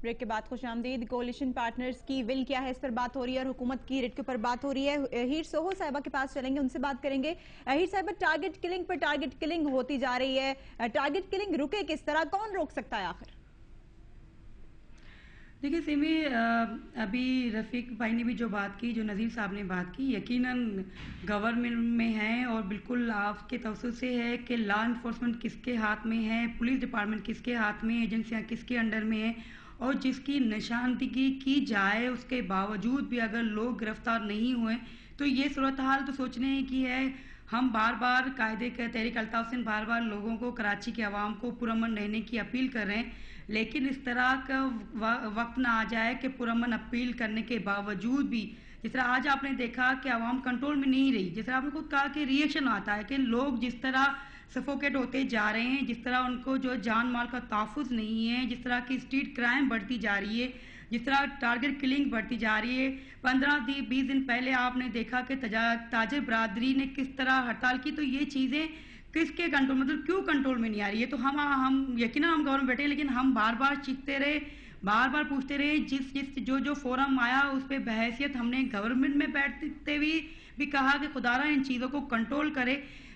Break کے بعد خوش آمدید. کولیشن پارٹنرز کی ول کیا ہے اس پر بات ہو رہی ہے اور حکومت کی ریٹ کے اوپر بات ہو رہی ہے. ہیر سوہو صاحبہ کے پاس چلیں گے, ان سے بات کریں گے. ہیر صاحبہ, ٹارگٹ کلنگ پر ٹارگٹ کلنگ ہوتی جا رہی ہے, ٹارگٹ کلنگ رکے کس طرح, کون روک سکتا ہے آخر؟ دیکھیں سیمی, ابھی رفیق بھائی نے بھی جو بات کی, جو نظیر صاحب نے بات کی, یقیناً گورنمنٹ میں ہیں اور بالکل آپ کے توسط سے ہے کہ لا انفورسمنٹ کس کے ہاتھ میں ہے, پولیس ڈپارٹمنٹ کس کے ہاتھ میں, ایجنسیاں کس کے انڈر میں ہیں, اور جس کی نشاندہی کی جائے اس کے باوجود بھی اگر لوگ گرفتار نہیں ہوئے تو یہ صورتحال تو سوچنے کی ہے. ہم بار بار قائد تحریک الطاف سندھ بار بار لوگوں کو, کراچی کے عوام کو پرامن رہنے کی اپیل کر رہے ہیں, لیکن اس طرح کا وقت نہ آ جائے کہ پرامن اپیل کرنے کے باوجود بھی, جس طرح آج آپ نے دیکھا کہ عوام کنٹرول میں نہیں رہی, جس طرح آپ نے خود کہا کہ ریئیکشن آتا ہے کہ لوگ جس طرح سفوکیٹ ہوتے جا رہے ہیں, جس طرح ان کو جو جان مال کا تحفظ نہیں ہے, جس طرح کی اسٹریٹ کرائم بڑھتی جا رہی ہے, جس طرح ٹارگٹ کلنگ بڑھتی جا رہی ہے. 15-20 دن پہلے آپ نے دیکھا کہ تاجر برادری نے کس طرح ہڑتال کی. تو یہ چیزیں کس کے کنٹرول, مطلب کیوں کنٹرول میں نہیں آ رہی ہے؟ تو ہم یقیناً ہم گورنمنٹ بیٹھے, لیکن ہم بار بار چیختے رہے, بار بار پوچھتے رہے, جو فورم آیا اس پہ بحیثیت ہم نے گورنمنٹ میں بیٹھتے ہوئے بھی کہا کہ خدا را ان چیزوں کو کنٹرول کرے.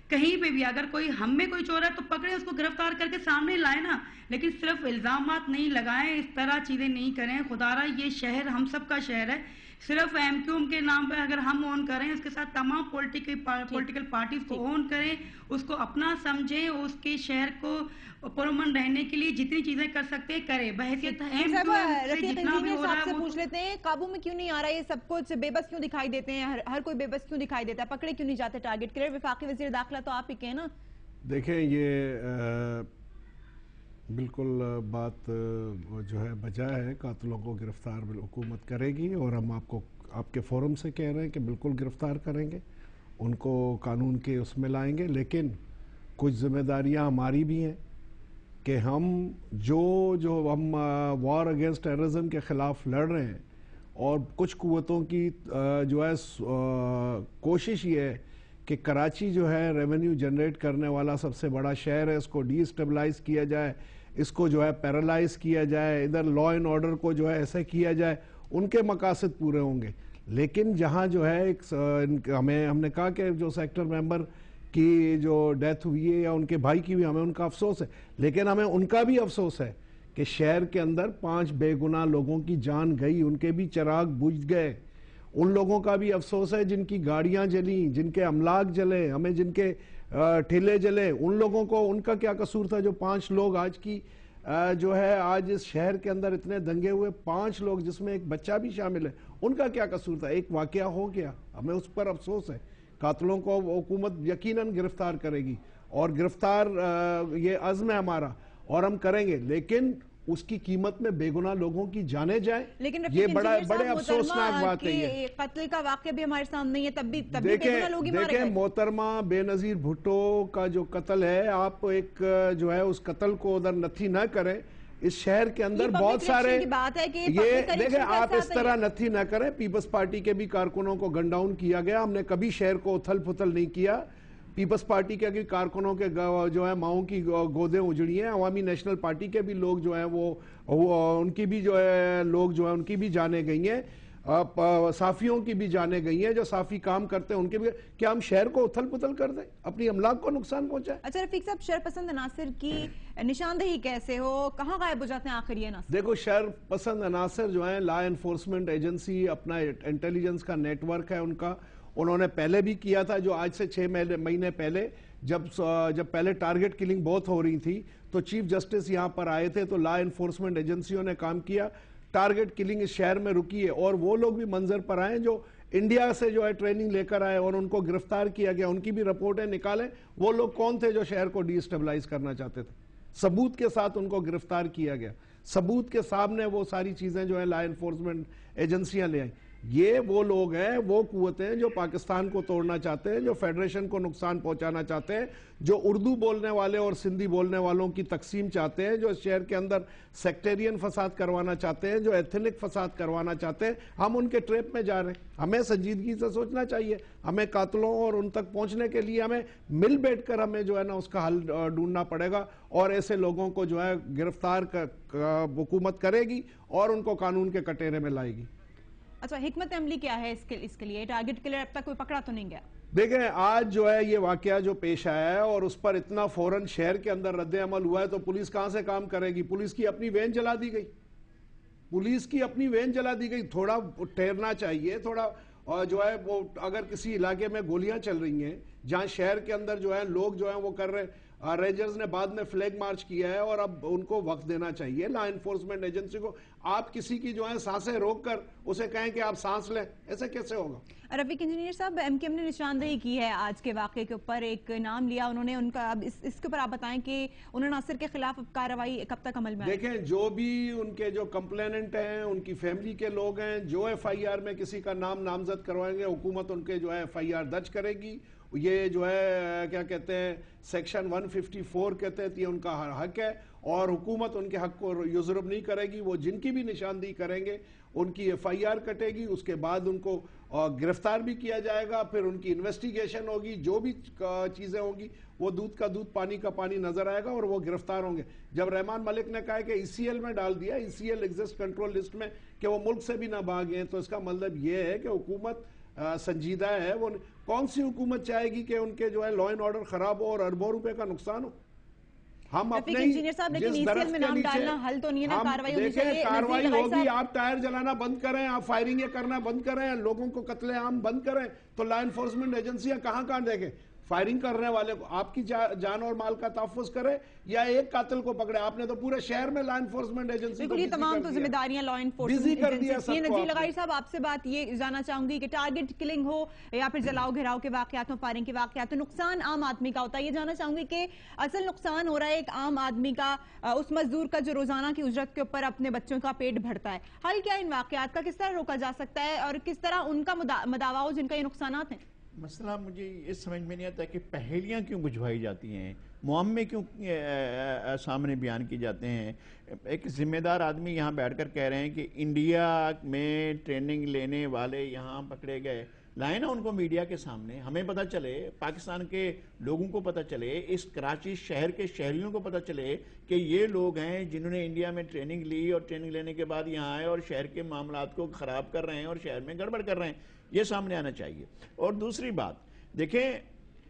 کہیں پہ بھی اگر کوئی ہم میں کوئی چور ہے تو پکڑے, اس کو گرفتار کر کے سامنے لائے نا, لیکن صرف الزامات نہیں لگائیں, اس طرح چیزیں نہیں کریں. خدا را یہ شہر ہم سب کا شہر ہے, صرف ایم کیو ایم کے نام پہ اگر ہم اون کریں, اس کے ساتھ تمام پولیٹیکل پارٹیز کو اون کریں, اس کو اپنا سمجھیں, اس کے شہر کو پرامن رہنے کے لیے جتنی چیزیں کر سکتے ہیں کریں. بحیثیت ایم کیو ایم سے جتنا بھی ہو رہا ہے پوچھ لیتے ہیں, قابو میں کیوں نہیں آ رہا ہے یہ سب کچھ, بے بس کیوں دکھائی دیتے ہیں, ہر کوئی بے بس کیوں دکھائی دیتا ہے, پکڑے کیوں نہیں جاتے ٹارگٹ کلر؟ وفاقی وزیر داخلہ تو آپ ہی کہیں نا. دیکھیں یہ بالکل بات جو ہے بجا ہے, قاتلوں کو گرفتار حکومت کرے گی, اور ہم آپ کے فورم سے کہہ رہے ہیں کہ بالکل گرفتار کریں گے, ان کو قانون کے اس میں لائیں گے. لیکن کچھ ذمہ داریاں ہماری بھی ہیں کہ ہم جو ہم وار اگینسٹ ٹیررزم کے خلاف لڑ رہے ہیں, اور کچھ قوتوں کی جو ہے کوشش یہ ہے کہ کراچی جو ہے ریونیو جنریٹ کرنے والا سب سے بڑا شہر ہے, اس کو ڈی اسٹیبلائز کیا جائے, اس کو جو ہے پیرالائز کیا جائے, ادھر لا اینڈ آرڈر کو جو ہے ایسے کیا جائے, ان کے مقاصد پورے ہوں گے. لیکن جہاں جو ہے ہم نے کہا کہ جو سیکٹر ممبر کی جو ڈیتھ ہوئی ہے یا ان کے بھائی کی بھی, ہمیں ان کا افسوس ہے, لیکن ہمیں ان کا بھی افسوس ہے کہ شہر کے اندر 5 بے گناہ لوگوں کی جان گئی, ان کے بھی چراغ بجھ گئے. ان لوگوں کا بھی افسوس ہے جن کی گاڑیاں جلیں, جن کے املاک جلے, ہمیں جن کے ٹھیلے جلے, ان لوگوں کو, ان کا کیا قصور تھا جو 5 لوگ آج کی جو ہے آج اس شہر کے اندر اتنے دنگے ہوئے, 5 لوگ جس میں ایک بچہ بھی شامل ہے, ان کا کیا قصور تھا؟ ایک واقعہ ہو گیا, ہمیں اس پر افسوس ہے. قاتلوں کو حکومت یقیناً گرفتار کرے گی, اور گرفتار یہ عزم ہے ہمارا, اور ہم کریں گے, لیکن اس کی قیمت میں بے گناہ لوگوں کی جانے جائیں, یہ بڑے افسوسناک بات ہے. یہ قتل کا واقعہ بھی ہمارے سامنے ہے, تب بھی بے گناہ لوگ ہی مارے گئے. دیکھیں محترمہ, بے نظیر بھٹو کا جو قتل ہے, آپ ایک جو ہے اس قتل کو ادھر نتھی نہ کریں. اس شہر کے اندر بہت سارے, یہ دیکھیں آپ اس طرح نتھی نہ کریں. پیپلز پارٹی کے بھی کارکنوں کو گن ڈاؤن کیا گیا, ہم نے کبھی شہر کو اتھل پھتل نہیں کیا. پیپلز پارٹی کے کارکنوں کے جو ہے ماؤں کی گودیں اجڑی ہیں, عوامی نیشنل پارٹی کے بھی لوگ جو ہیں وہ ان کی بھی جو ہے لوگ جو ہیں ان کی بھی جانیں گئی ہیں, صحافیوں کی بھی جانیں گئی ہیں, جو صحافی کام کرتے ہیں ان کے بھی. کیا ہم شہر کو اتھل پتھل کر دیں, اپنی املاک کو نقصان پہنچائیں؟ اچھا رفیق صاحب, شر پسند عناصر کی نشاندہی کیسے ہو, کہاں غائب ہو جاتے ہیں آخر یہ عناصر؟ دیکھو شر پسند عناصر جو ہیں, لا انفورسمنٹ ایجنسی اپنا انٹیلیجنس کا نیٹ ورک ہے ان کا, انہوں نے پہلے بھی کیا تھا. جو آج سے 6 مہینے پہلے جب پہلے ٹارگٹ کلنگ بہت ہو رہی تھی تو چیف جسٹس یہاں پر آئے تھے, تو لا انفورسمنٹ ایجنسیوں نے کام کیا, ٹارگٹ کلنگ اس شہر میں رکی ہے. اور وہ لوگ بھی منظر پر آئے جو انڈیا سے جو ہے ٹریننگ لے کر آئے اور ان کو گرفتار کیا گیا, ان کی بھی رپورٹیں نکالیں. وہ لوگ کون تھے جو شہر کو ڈی اسٹیبلائز کرنا چاہتے تھے؟ ثبوت کے ساتھ ان کو گرفتار کیا گیا, ثبوت کے سامنے وہ ساری چیزیں جو ہے لا انفورسمنٹ ایجنسیاں لے آئیں. یہ وہ لوگ ہیں، وہ قوتیں ہیں جو پاکستان کو توڑنا چاہتے ہیں، جو فیڈریشن کو نقصان پہنچانا چاہتے ہیں، جو اردو بولنے والے اور سندھی بولنے والوں کی تقسیم چاہتے ہیں، جو اس شہر کے اندر سیکٹیرین فساد کروانا چاہتے ہیں، جو ایتھنک فساد کروانا چاہتے ہیں. ہم ان کے ٹریپ میں جا رہے ہیں. ہمیں سنجیدگی سے سوچنا چاہیے. ہمیں قاتلوں اور ان تک پہنچنے کے لیے ہمیں مل بیٹھ کر ہمیں جو ہے نا اس کا حل ڈھونڈنا پڑے گا، اور ایسے لوگوں کو جو ہے گرفتار حکومت کرے گی اور ان کو قانون کے کٹہرے میں لائے گی. اچھا، حکمت عملی کیا ہے اس کے لیے؟ ٹارگٹ کلر اب تک کوئی پکڑا تو نہیں گیا؟ دیکھیں، آج جو ہے یہ واقعہ جو پیش آیا ہے اور اس پر اتنا فوراً شہر کے اندر رد عمل ہوا ہے، تو پولیس کہاں سے کام کرے گی؟ پولیس کی اپنی وین جلا دی گئی. پولیس کی اپنی وین جلا دی گئی. تھوڑا ٹھہرنا چاہیے. تھوڑا جو ہے وہ اگر کسی علاقے میں گولیاں چل رہی ہیں، جہاں شہر کے اندر جو ہے لوگ جو ہیں وہ کر رہے ہیں، رینجرز نے بعد میں فلیگ مارچ کیا ہے، اور اب ان کو وقت دینا چاہیے لا انفورسمنٹ ایجنسی کو. آپ کسی کی جو ہے سانسیں روک کر اسے کہیں کہ آپ سانس لیں، ایسے کیسے ہوگا؟ رفیق انجینئر صاحب، ایم کیو ایم نے نشاندہی کی ہے آج کے واقعے کے اوپر، ایک نام لیا انہوں نے ان کا. اب اس کے اوپر آپ بتائیں کہ انہوں نے ناصر کے خلاف کارروائی کب تک عمل میں آئے؟ دیکھیں، جو بھی ان کے جو کمپلیننٹ ہیں، ان کی فیملی کے لوگ ہیں، جو ایف آئی آر میں کسی کا نام نامزد کروائیں گے، حکومت ان کے جو ہے ایف آئی آر درج کرے گی. یہ جو ہے کیا کہتے ہیں، سیکشن 154 کے تحت یہ ان کا حق ہے، اور حکومت ان کے حق کو یضرب نہیں کرے گی. وہ جن کی بھی نشاندہی کریں گے ان کی ایف آئی آر کٹے گی، اس کے بعد ان کو گرفتار بھی کیا جائے گا. پھر ان کی انویسٹیگیشن ہوگی، جو بھی چیزیں ہوں گی وہ دودھ کا دودھ پانی کا پانی نظر آئے گا، اور وہ گرفتار ہوں گے. جب رحمان ملک نے کہا کہ ای سی ایل میں ڈال دیا، E C L exit control list میں، کہ وہ ملک سے بھی نہ بھاگیں، تو اس کا مطلب یہ ہے کہ حکومت سنجیدہ ہے. وہ کون سی حکومت چاہے گی کہ ان کے جو ہے لا اینڈ آرڈر خراب ہو اور اربوں روپے کا نقصان ہو؟ ہم اپنے جس درخت کے نیچے دیکھیں کاروائی ہوگی. آپ ٹائر جلانا بند کریں، آپ فائرنگ کرنا بند کریں، لوگوں کو قتل عام بند کریں، تو لا انفورسمنٹ ایجنسیاں کہاں کہاں دیکھیں. فائرنگ کرنے والے کو آپ کی جان اور مال کا تحفظ کرے یا ایک قاتل کو پکڑے. آپ نے تو پورے شہر میں لا انفورسمنٹ ایجنسی کو یہ تمام تو ذمہ داریاں لا انفورسمنٹ ایجنسی ہیں. نذیر لغاری صاحب، آپ سے بات یہ جاننا چاہوں گی کہ ٹارگٹ کلنگ ہو یا پھر جلاؤ گھراؤ کے واقعات ہوں، فائرنگ کے واقعات ہوں، نقصان عام آدمی کا ہوتا ہے. یہ جاننا چاہوں گی کہ اصل نقصان ہو رہا ہے ایک عام آدمی کا، اس مزدور کا جو روزانہ کی اجرت کے اوپر اپنے بچوں کا پیٹ بھرتا ہے. حل کیا ان واقعات کا؟ کس طرح روکا جا سکتا ہے اور کس طرح ان کا مداوا ہو جن کا یہ نقصانات ہیں؟ مسئلہ مجھے یہ سمجھ میں نہیں آتا کہ پہیلیاں کیوں بجھوائی جاتی ہیں، معمے کیوں سامنے بیان کی جاتے ہیں. ایک ذمہ دار آدمی یہاں بیٹھ کر کہہ رہے ہیں کہ انڈیا میں ٹریننگ لینے والے یہاں پکڑے گئے. لائیں نا ان کو میڈیا کے سامنے، ہمیں پتہ چلے، پاکستان کے لوگوں کو پتہ چلے، اس کراچی شہر کے شہریوں کو پتہ چلے کہ یہ لوگ ہیں جنہوں نے انڈیا میں ٹریننگ لی اور ٹریننگ لینے کے بعد یہاں آئے اور شہر کے معاملات کو خراب کر رہے ہیں اور شہر میں گڑبڑ کر رہے ہیں. یہ سامنے آنا چاہیے. اور دوسری بات دیکھیں،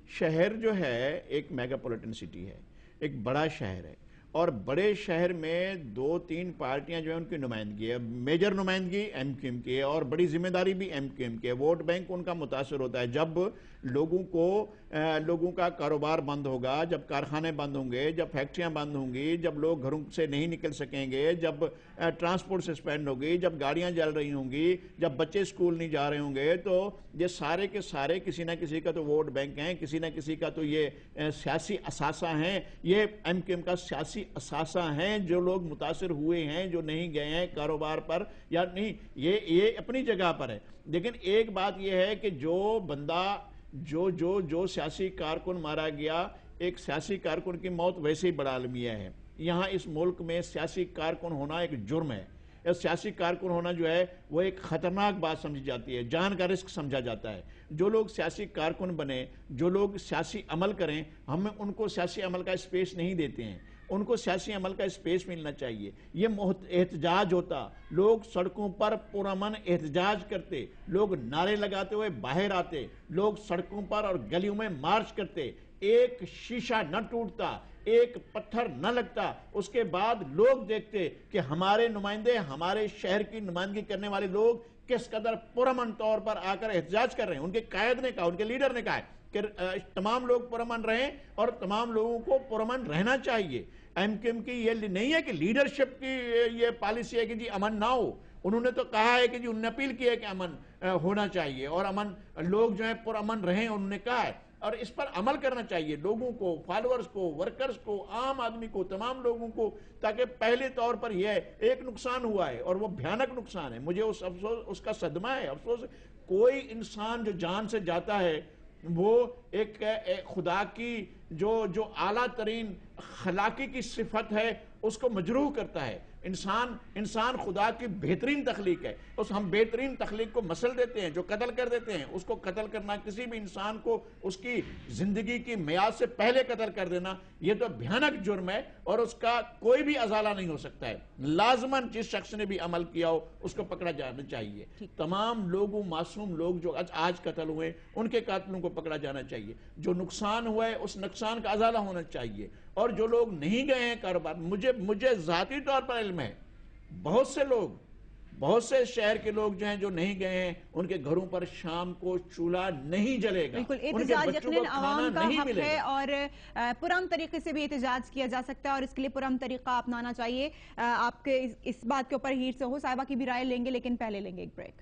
شہر جو ہے ایک میگاپولیٹن سٹی ہے، ایک بڑا شہر ہے، اور بڑے شہر میں 2-3 پارٹیاں جو ہیں ان کی نمائندگی ہے. میجر نمائندگی ایم کیو ایم کی ہے اور بڑی ذمہ داری بھی ایم کیو ایم کی ہے. ووٹ بینک ان کا متاثر ہوتا ہے. جب لوگوں کا کاروبار بند ہوگا، جب کارخانے بند ہوں گے، جب فیکٹریاں بند ہوں گی، جب لوگ گھروں سے نہیں نکل سکیں گے، جب ٹرانسپورٹ سسپینڈ ہوگی، جب گاڑیاں جل رہی ہوں گی، جب بچے اسکول نہیں جا رہے ہوں گے، تو یہ سارے کے سارے کسی نہ کسی کا تو ووٹ بینک ہیں، کسی نہ کسی کا تو یہ سیاسی اثاثہ ہیں. یہ ایم کیو ایم کا سیاسی اثاثہ ہیں. جو لوگ متاثر ہوئے ہیں، جو نہیں گئے ہیں کاروبار پر یا نہیں، یہ اپنی جگہ پر ہے. لیکن ایک بات یہ ہے کہ جو بندہ جو سیاسی کارکن مارا گیا، ایک سیاسی کارکن کی موت ویسے ہی بڑا المیہ ہے. یہاں اس ملک میں سیاسی کارکن ہونا ایک جرم ہے. سیاسی کارکن ہونا جو ہے وہ ایک خطرناک بات سمجھی جاتی ہے، جان کا رسک سمجھا جاتا ہے. جو لوگ سیاسی کارکن بنے، جو لوگ سیاسی عمل کریں، ہم ان کو سیاسی عمل کا اسپیس نہیں دیتے ہیں. ان کو سیاسی عمل کا اسپیس ملنا چاہیے. یہ احتجاج ہوتا، لوگ سڑکوں پر پرامن احتجاج کرتے، لوگ نعرے لگاتے ہوئے باہر آتے، لوگ سڑکوں پر اور گلیوں میں مارچ کرتے، ایک شیشہ نہ ٹوٹتا، ایک پتھر نہ لگتا. اس کے بعد لوگ دیکھتے کہ ہمارے نمائندے، ہمارے شہر کی نمائندگی کرنے والے لوگ کس قدر پرامن طور پر آ کر احتجاج کر رہے ہیں. ان کے قائد نے کہا، ان کے لیڈر نے کہا کہ تمام لوگ پرامن رہیں اور تمام لوگوں کو پرامن رہنا چاہیے. ایم کیو ایم کی یہ نہیں ہے کہ لیڈرشپ کی یہ پالیسی ہے کہ جی امن نہ ہو. انہوں نے تو کہا ہے کہ جی انہوں نے اپیل کی ہے کہ امن ہونا چاہیے اور امن، لوگ جو ہیں پرامن رہیں. انہوں نے کہا ہے اور اس پر عمل کرنا چاہیے لوگوں کو, فالورز کو, ورکرز کو, عام آدمی کو, تمام لوگوں کو, تاکہ پہلے طور پر یہ ایک نقصان ہوا ہے اور وہ بھیانک نقصان ہے. مجھے اس کا صدمہ ہے, افسوس. کوئی انسان جو جان سے جاتا ہے وہ ایک خدا کی جو اعلیٰ ترین خلاقی کی صفت ہے اس کو مجروح کرتا ہے. انسان خدا کی بہترین تخلیق ہے. ہم بہترین تخلیق کو مسل دیتے ہیں, جو قتل کر دیتے ہیں. اس کو قتل کرنا, کسی بھی انسان کو اس کی زندگی کی میعاد سے پہلے قتل کر دینا, یہ تو بھیانک جرم ہے اور اس کا کوئی بھی ازالہ نہیں ہو سکتا ہے. لازماً جس شخص نے بھی عمل کیا ہو اس کو پکڑا جانا چاہیے. تمام لوگوں, معصوم لوگ جو آج قتل ہوئے ان کے قاتلوں کو پکڑا جانا چاہیے. جو نقصان ہوا ہے اس نقصان کا ازالہ ہونا چاہیے. اور جو لوگ نہیں گئے ہیں کاروبار, مجھے ذاتی طور پر علم ہے بہت سے لوگ, بہت سے شہر کے لوگ جو ہیں جو نہیں گئے ہیں, ان کے گھروں پر شام کو چولہا نہیں جلے گا, بالکل ان کے احتجاج بچوں یقیناً کو کھانا عوام کا نہیں حق ملے ہے گا. اور پرامن طریقے سے بھی احتجاج کیا جا سکتا ہے اور اس کے لیے پرامن طریقہ اپنانا چاہیے. آپ کے اس بات کے اوپر ہیر سہو صاحبہ کی بھی رائے لیں گے, لیکن پہلے لیں گے ایک بریک.